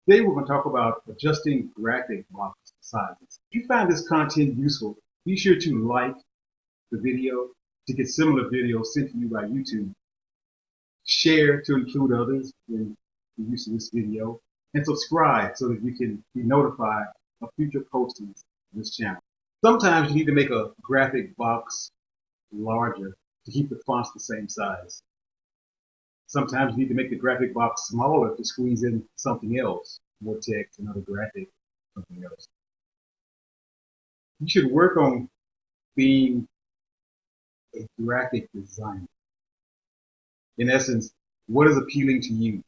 Today we're going to talk about adjusting graphic box sizes. If you find this content useful, be sure to like the video to get similar videos sent to you by YouTube. Share to include others in the use of this video, and subscribe so that you can be notified of future postings on this channel. Sometimes you need to make a graphic box larger to keep the fonts the same size. Sometimes you need to make the graphic box smaller to squeeze in something else, more text, another graphic, something else. You should work on being a graphic designer. In essence, what is appealing to you?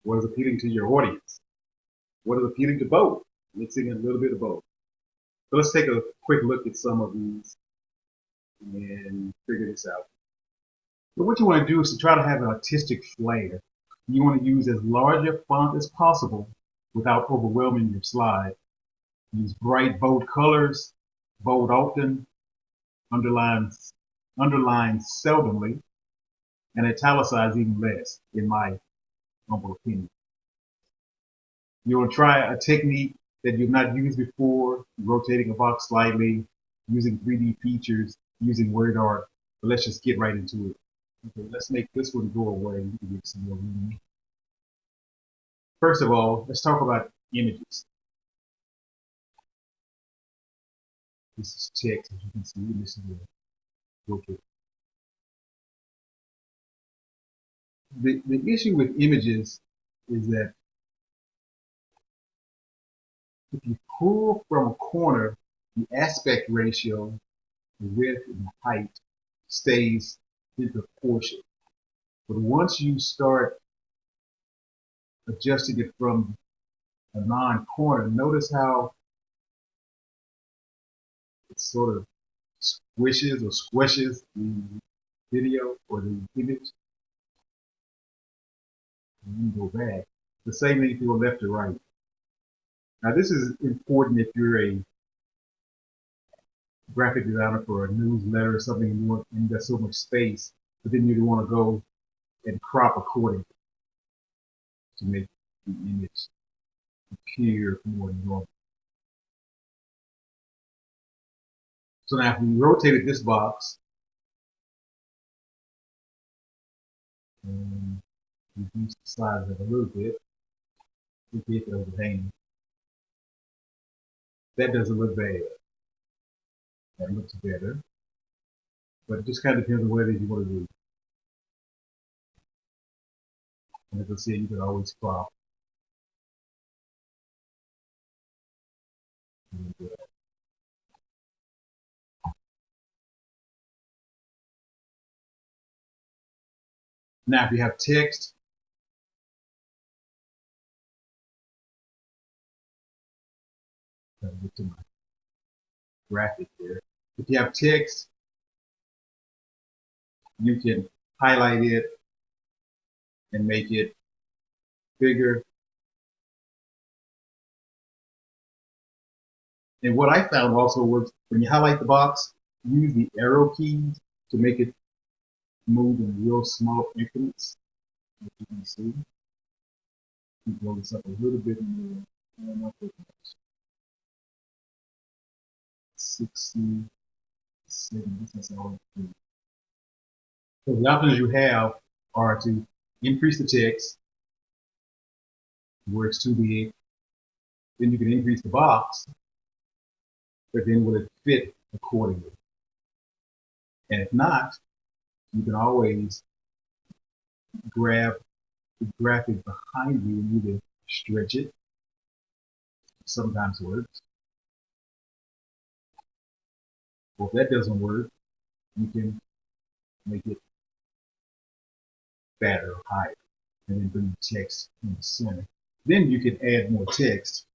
What is appealing to your audience? What is appealing to both? Mixing in a little bit of both. So let's take a quick look at some of these and figure this out. But what you want to do is to try to have an artistic flair. You want to use as large a font as possible without overwhelming your slide. Use bright, bold colors, bold often, underline seldomly, and italicize even less, in my humble opinion. You want to try a technique that you've not used before, rotating a box slightly, using 3D features, using word art. But let's just get right into it. Okay, let's make this one go away. You can get some more room. First of all, let's talk about images. This is text, as you can see. This is the okay. The issue with images is that if you pull from a corner, the aspect ratio, the width and the height stays in proportion. But once you start adjusting it from a non-corner, notice how it sort of squishes or squishes the video or the image. And you go back. The same thing if you go left or right. Now this is important if you're a graphic designer for a newsletter or something and you got so much space, but then you want to go and crop accordingly to make the image appear more normal. So now if we rotated this box and reduce the size of it a little bit, we get it overhanging. That doesn't look bad. That looks better. But it just kind of depends on whether you want to do. And as I said, you can always crop. Now if you have text, get to my graphic there. If you have text, you can highlight it and make it bigger. And what I found also works when you highlight the box, use the arrow keys to make it move in real small increments. As you can see, you blow this up a little bit more. 60, 70, that's all. So the options you have are to increase the text where it's too big. Then you can increase the box, but then will it fit accordingly? And if not, you can always grab the graphic behind you and either stretch it, sometimes works. Or if that doesn't work, you can make it fatter or higher, and then bring the text in the center. Then you can add more text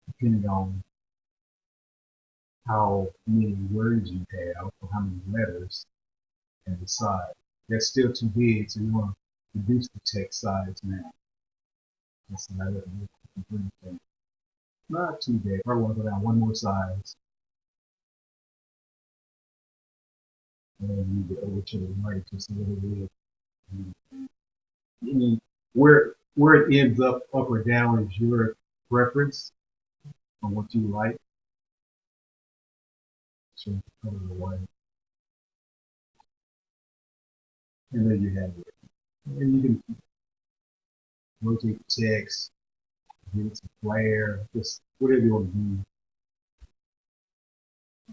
depending on how many words you have or how many letters and the size. That's still too big, so you want to reduce the text size now. That's another thing. Not too big. I want to go down one more size. And then move it over to the right just a little bit. Where it ends up or down is your preference on what you like. Change the color of the white, and there you have it. And you can rotate the text, give it some flare, just whatever you want to do.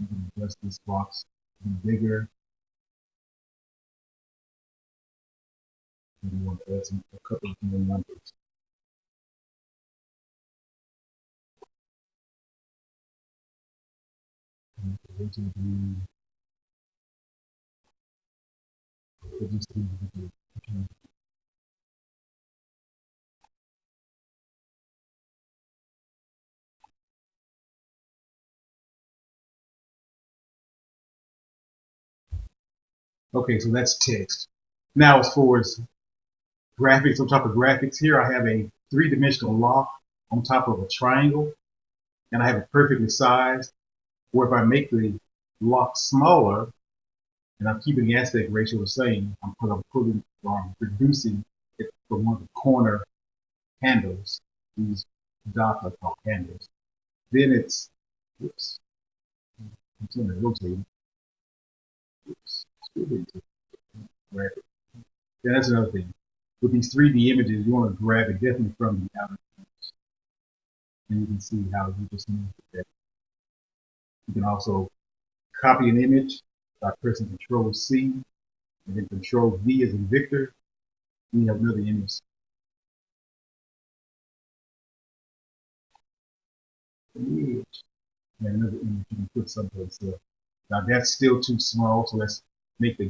You can adjust this box to be bigger. Maybe you want to add a couple of more numbers. Rotate view. Okay, so that's text. Now, as far as graphics, on top of graphics here, I have a three-dimensional lock on top of a triangle, and I have it perfectly sized. Or if I make the lock smaller, and I'm keeping the aspect ratio the same, I'm reducing it from one of the corner handles. These dots are called handles. Then it's, oops, I'm trying to rotate it. Oops, right. Then that's another thing. With these 3D images, you want to grab it definitely from the outer edge. And you can see how you just move it. You can also copy an image by pressing Control C and then Control V as in Victor. You have another image. And another image you can put someplace else. Now that's still too small, so let's make the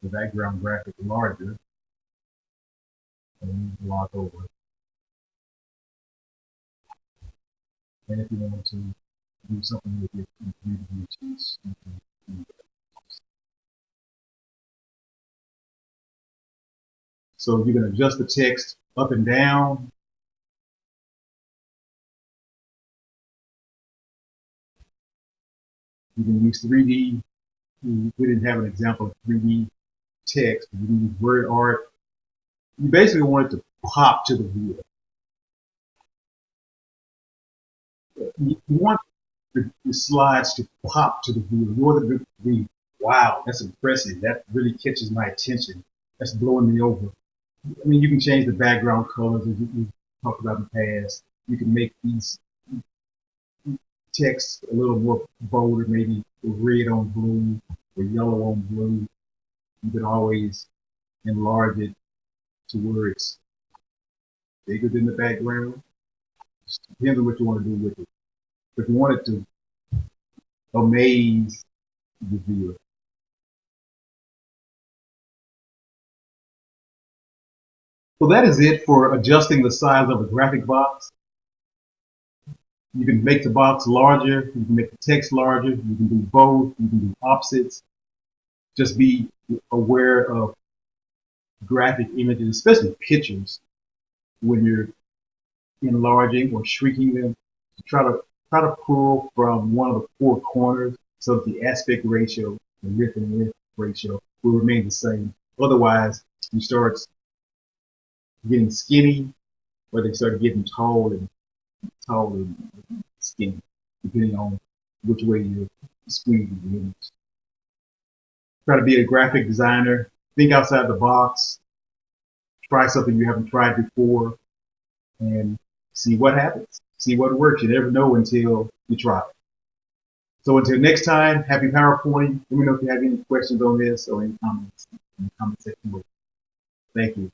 background graphic larger. And block over. And if you want to do something with your images, so you can adjust the text up and down. You can use 3D. We didn't have an example of 3D text. You can use word art. You basically want it to pop to the viewer. You want the slides to pop to the viewer. You want it to be, wow, that's impressive. That really catches my attention. That's blowing me over. I mean, you can change the background colors as we talked about in the past. You can make these text a little more bolder, maybe red on blue or yellow on blue. You can always enlarge it to where it's bigger than the background. It depends on what you want to do with it. If you want it to amaze the viewer. So that is it for adjusting the size of a graphic box. You can make the box larger, you can make the text larger, you can do both, you can do opposites. Just be aware of graphic images, especially pictures, when you're enlarging or shrinking them. Try to pull from one of the four corners so that the aspect ratio, the width and length ratio, will remain the same. Otherwise, you start getting skinny, or they start getting tall and skinny, depending on which way you're squeezing the image. Try to be a graphic designer. Think outside the box. Try something you haven't tried before, and see what happens. See what works. You never know until you try it. So until next time, happy PowerPointing. Let me know if you have any questions on this or any comments in the comment section below. Thank you.